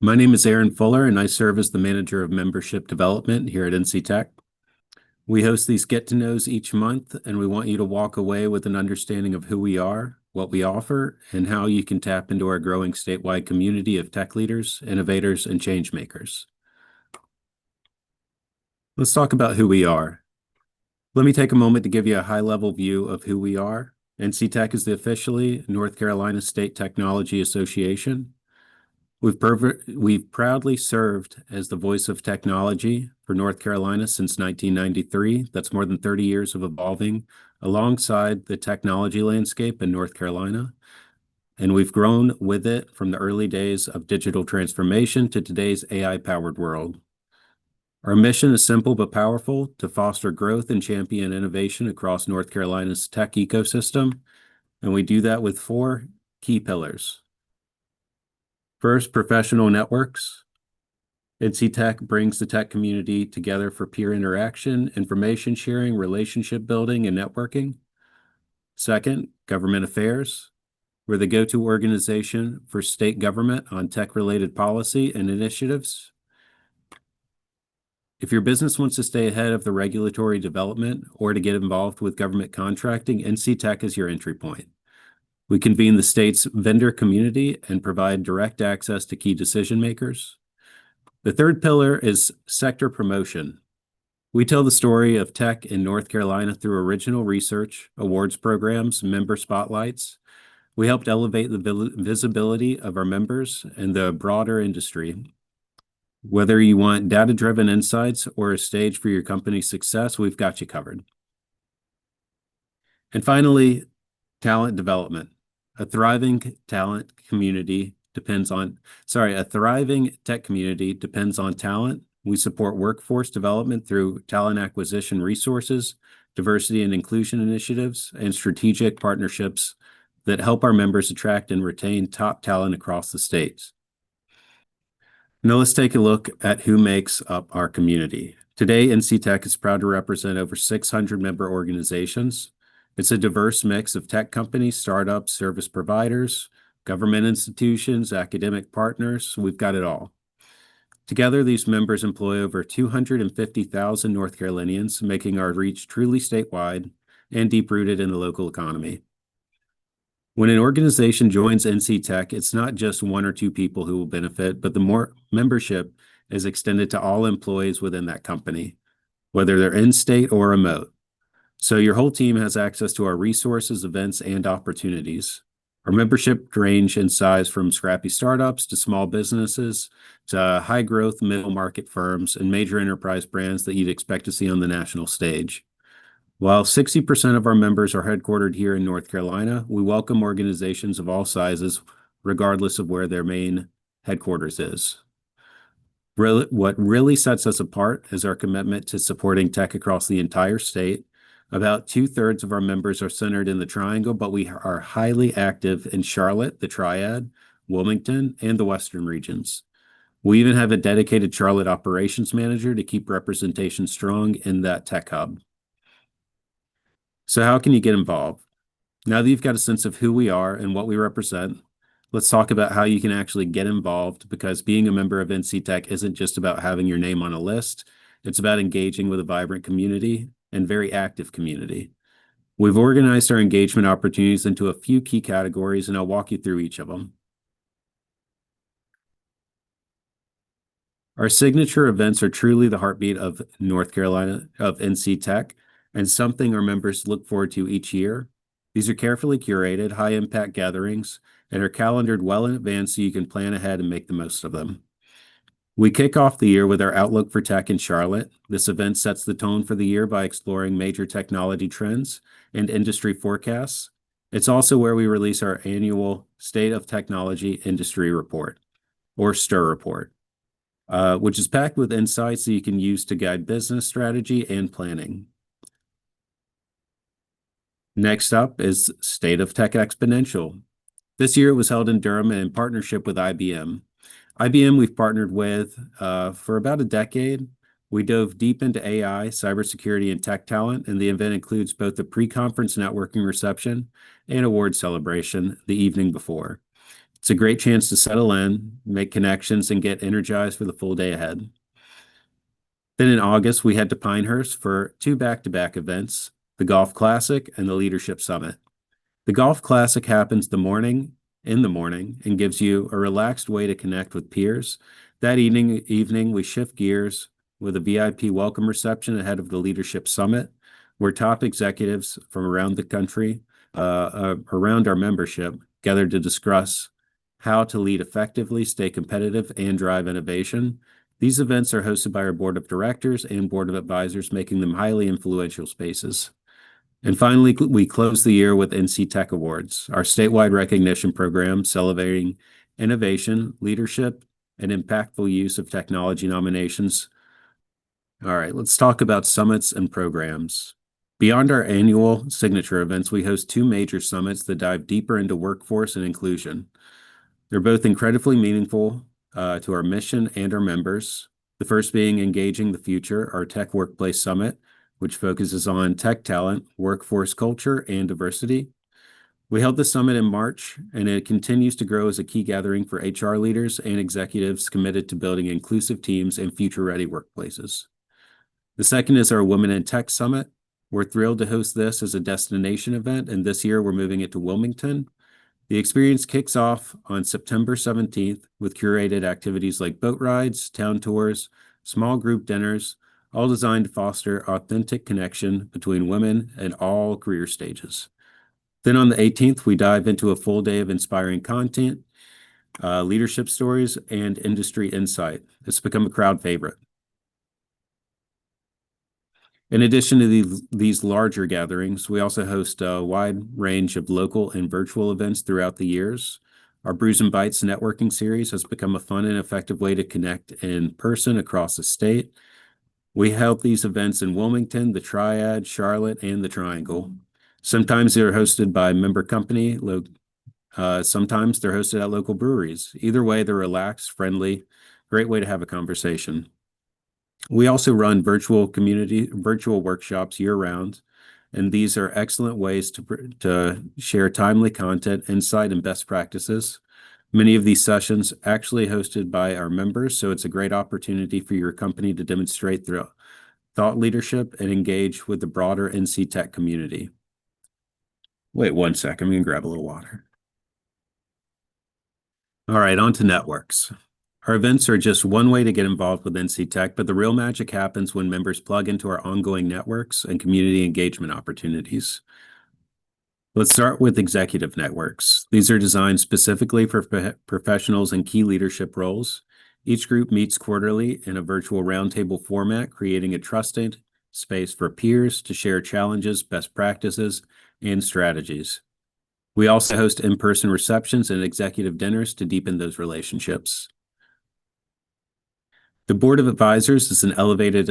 My name is Aaron Fuller, and I serve as the Manager of Membership Development here at NC Tech. We host these Get2Knows each month, and we want you to walk away with an understanding of who we are, what we offer, and how you can tap into our growing statewide community of tech leaders, innovators, and change makers. Let's talk about who we are. Let me take a moment to give you a high-level view of who we are. NC Tech is the officially North Carolina State Technology Association. We've proudly served as the voice of technology for North Carolina since 1993. That's more than 30 years of evolving alongside the technology landscape in North Carolina. And we've grown with it from the early days of digital transformation to today's AI-powered world. Our mission is simple but powerful: to foster growth and champion innovation across North Carolina's tech ecosystem. And we do that with four key pillars. First, professional networks. NC Tech brings the tech community together for peer interaction, information sharing, relationship building, and networking. Second, government affairs. We're the go-to organization for state government on tech-related policy and initiatives. If your business wants to stay ahead of the regulatory development or to get involved with government contracting, NC Tech is your entry point. We convene the state's vendor community and provide direct access to key decision makers. The third pillar is sector promotion. We tell the story of tech in North Carolina through original research, awards programs, member spotlights. We helped elevate the visibility of our members and the broader industry. Whether you want data-driven insights or a stage for your company's success, we've got you covered. And finally, talent development. A thriving tech community depends on talent. We support workforce development through talent acquisition resources, diversity and inclusion initiatives, and strategic partnerships that help our members attract and retain top talent across the states. Now let's take a look at who makes up our community. Today, NC Tech is proud to represent over 600 member organizations. It's a diverse mix of tech companies, startups, service providers, government institutions, academic partners. We've got it all. Together, these members employ over 250,000 North Carolinians, making our reach truly statewide and deep-rooted in the local economy. When an organization joins NC Tech, it's not just one or two people who will benefit, but the more membership is extended to all employees within that company, whether they're in-state or remote. So your whole team has access to our resources, events, and opportunities. Our membership range in size from scrappy startups to small businesses to high-growth middle-market firms and major enterprise brands that you'd expect to see on the national stage. While 60% of our members are headquartered here in North Carolina, we welcome organizations of all sizes, regardless of where their main headquarters is. What really sets us apart is our commitment to supporting tech across the entire state. About 2/3 of our members are centered in the Triangle, but we are highly active in Charlotte, the Triad, Wilmington, and the Western regions. We even have a dedicated Charlotte operations manager to keep representation strong in that tech hub. So how can you get involved? Now that you've got a sense of who we are and what we represent, let's talk about how you can actually get involved, because being a member of NC Tech isn't just about having your name on a list. It's about engaging with a vibrant community and very active community. We've organized our engagement opportunities into a few key categories, and I'll walk you through each of them. Our signature events are truly the heartbeat of North Carolina, of NC Tech, and something our members look forward to each year. These are carefully curated, high-impact gatherings and are calendared well in advance so you can plan ahead and make the most of them. We kick off the year with our Outlook for Tech in Charlotte. This event sets the tone for the year by exploring major technology trends and industry forecasts. It's also where we release our annual State of Technology Industry Report, or STIR report, which is packed with insights that you can use to guide business strategy and planning. Next up is State of Tech Exponential. This year it was held in Durham in partnership with IBM. IBM we've partnered with for about a decade. We dove deep into AI, cybersecurity, and tech talent, and the event includes both the pre-conference networking reception and award celebration the evening before. It's a great chance to settle in, make connections, and get energized for the full day ahead. Then in August, we head to Pinehurst for two back-to-back events, the Golf Classic and the Leadership Summit. The Golf Classic happens in the morning and gives you a relaxed way to connect with peers. That evening we shift gears with a VIP welcome reception ahead of the Leadership Summit, where top executives from around the country, around our membership, gather to discuss how to lead effectively, stay competitive, and drive innovation. These events are hosted by our board of directors and board of advisors, making them highly influential spaces. And finally, we close the year with NC Tech Awards, our statewide recognition program celebrating innovation, leadership, and impactful use of technology nominations. All right, let's talk about summits and programs. Beyond our annual signature events, we host two major summits that dive deeper into workforce and inclusion. They're both incredibly meaningful to our mission and our members. The first being Engaging the Future, our Tech Workplace Summit, which focuses on tech talent, workforce culture, and diversity. We held the summit in March, and it continues to grow as a key gathering for HR leaders and executives committed to building inclusive teams and future-ready workplaces. The second is our Women in Tech Summit. We're thrilled to host this as a destination event, and this year we're moving it to Wilmington. The experience kicks off on September 17th with curated activities like boat rides, town tours, small group dinners, all designed to foster authentic connection between women at all career stages. Then on the 18th, we dive into a full day of inspiring content, leadership stories, and industry insight. It's become a crowd favorite. In addition to these larger gatherings, we also host a wide range of local and virtual events throughout the years. Our Brews and Bites networking series has become a fun and effective way to connect in person across the state. We held these events in Wilmington, the Triad, Charlotte, and the Triangle. Sometimes they're hosted by member company. Sometimes they're hosted at local breweries. Either way, they're relaxed, friendly, great way to have a conversation. We also run virtual workshops year-round, and these are excellent ways to share timely content, insight, and best practices. Many of these sessions actually hosted by our members, so it's a great opportunity for your company to demonstrate their thought leadership and engage with the broader NC Tech community. Wait 1 second, I'm going to grab a little water. All right, on to networks. Our events are just one way to get involved with NC Tech, but the real magic happens when members plug into our ongoing networks and community engagement opportunities. Let's start with executive networks. These are designed specifically for professionals in key leadership roles. Each group meets quarterly in a virtual roundtable format, creating a trusted space for peers to share challenges, best practices, and strategies. We also host in-person receptions and executive dinners to deepen those relationships. The Board of Advisors is an elevated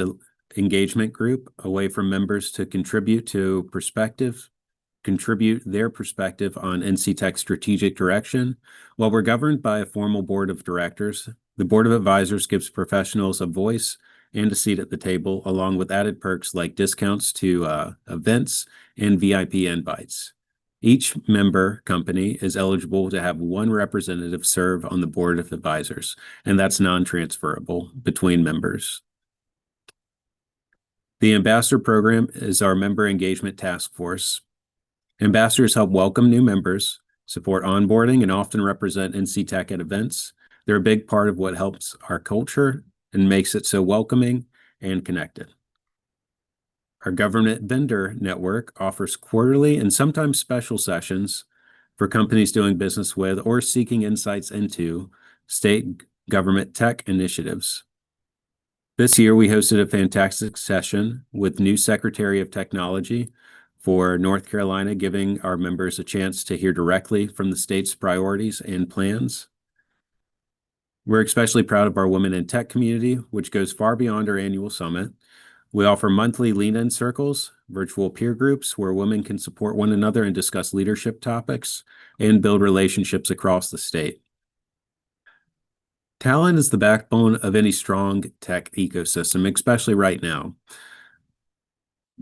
engagement group, a way for members to contribute their perspective on NC Tech's strategic direction. While we're governed by a formal board of directors, the Board of Advisors gives professionals a voice and a seat at the table, along with added perks like discounts to events and VIP invites. Each member company is eligible to have one representative serve on the Board of Advisors, and that's non-transferable between members. The Ambassador Program is our member engagement task force. Ambassadors help welcome new members, support onboarding, and often represent NC Tech at events. They're a big part of what helps our culture and makes it so welcoming and connected. Our government vendor network offers quarterly and sometimes special sessions for companies doing business with or seeking insights into state government tech initiatives. This year, we hosted a fantastic session with new Secretary of Technology for North Carolina, giving our members a chance to hear directly from the state's priorities and plans. We're especially proud of our Women in Tech community, which goes far beyond our annual summit. We offer monthly lean-in circles, virtual peer groups where women can support one another and discuss leadership topics and build relationships across the state. Talent is the backbone of any strong tech ecosystem, especially right now.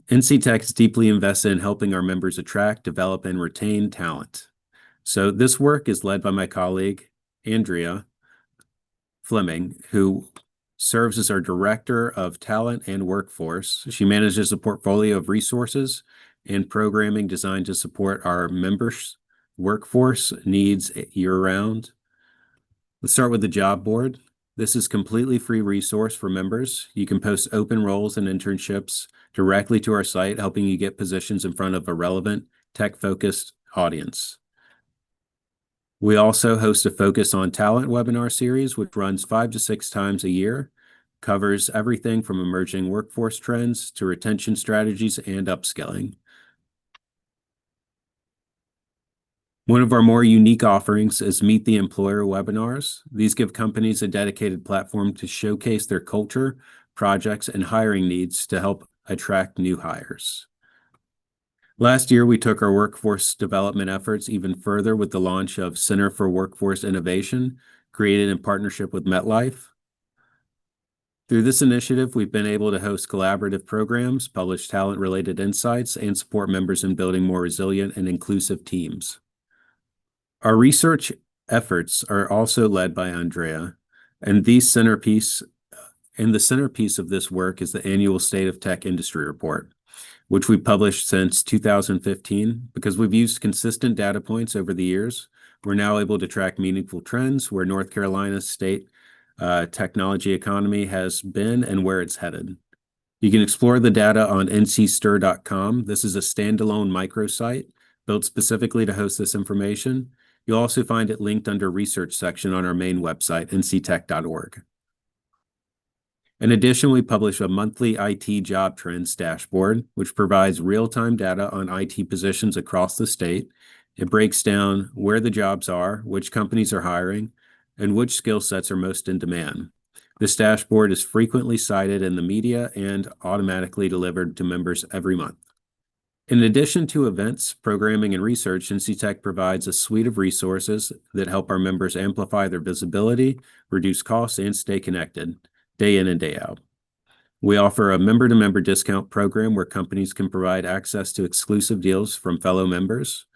NC Tech is deeply invested in helping our members attract, develop, and retain talent. So this work is led by my colleague, Andrea Fleming, who serves as our Director of Talent and Workforce. She manages a portfolio of resources and programming designed to support our members' workforce needs year-round. Let's start with the job board. This is completely free resource for members. You can post open roles and internships directly to our site, helping you get positions in front of a relevant, tech-focused audience. We also host a Focus on Talent webinar series, which runs 5 to 6 times a year, covers everything from emerging workforce trends to retention strategies and upskilling. One of our more unique offerings is Meet the Employer webinars. These give companies a dedicated platform to showcase their culture, projects, and hiring needs to help attract new hires. Last year, we took our workforce development efforts even further with the launch of Center for Workforce Innovation, created in partnership with MetLife. Through this initiative, we've been able to host collaborative programs, publish talent-related insights, and support members in building more resilient and inclusive teams. Our research efforts are also led by Andrea, and the centerpiece of this work is the annual State of Tech Industry Report, which we published since 2015. Because we've used consistent data points over the years, we're now able to track meaningful trends where North Carolina's state technology economy has been and where it's headed. You can explore the data on ncstir.com. This is a standalone microsite built specifically to host this information. You'll also find it linked under research section on our main website, nctech.org. In addition, we publish a monthly IT job trends dashboard, which provides real-time data on IT positions across the state. It breaks down where the jobs are, which companies are hiring, and which skill sets are most in demand. This dashboard is frequently cited in the media and automatically delivered to members every month. In addition to events, programming, and research, NC Tech provides a suite of resources that help our members amplify their visibility, reduce costs, and stay connected day in and day out. We offer a member-to-member discount program where companies can provide access to exclusive deals from fellow members.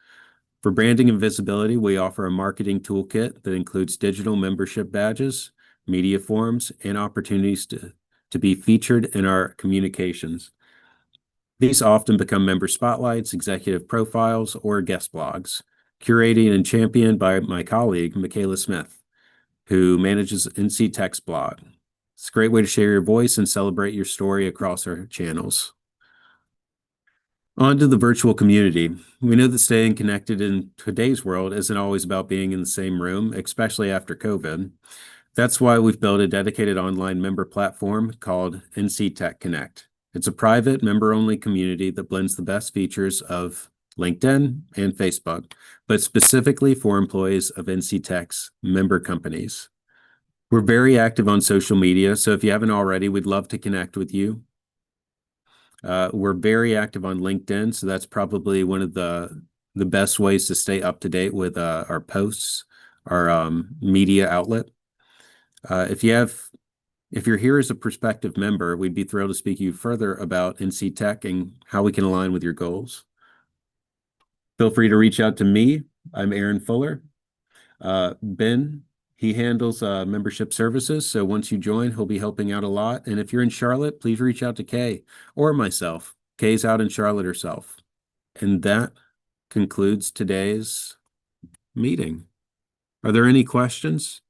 For branding and visibility, we offer a marketing toolkit that includes digital membership badges, media forms, and opportunities to be featured in our communications. These often become member spotlights, executive profiles, or guest blogs, curated and championed by my colleague, Michaela Smith, who manages NC Tech's blog. It's a great way to share your voice and celebrate your story across our channels. On to the virtual community. We know that staying connected in today's world isn't always about being in the same room, especially after COVID. That's why we've built a dedicated online member platform called NC Tech Connect. It's a private, member-only community that blends the best features of LinkedIn and Facebook, but specifically for employees of NC Tech's member companies. We're very active on social media, so if you haven't already, we'd love to connect with you. We're very active on LinkedIn, so that's probably one of the best ways to stay up to date with our posts, our media outlet. If you're here as a prospective member, we'd be thrilled to speak to you further about NC Tech and how we can align with your goals. Feel free to reach out to me. I'm Aaron Fuller. Ben, he handles membership services, so once you join, he'll be helping out a lot. And if you're in Charlotte, please reach out to Kay or myself. Kay's out in Charlotte herself. And that concludes today's meeting. Are there any questions?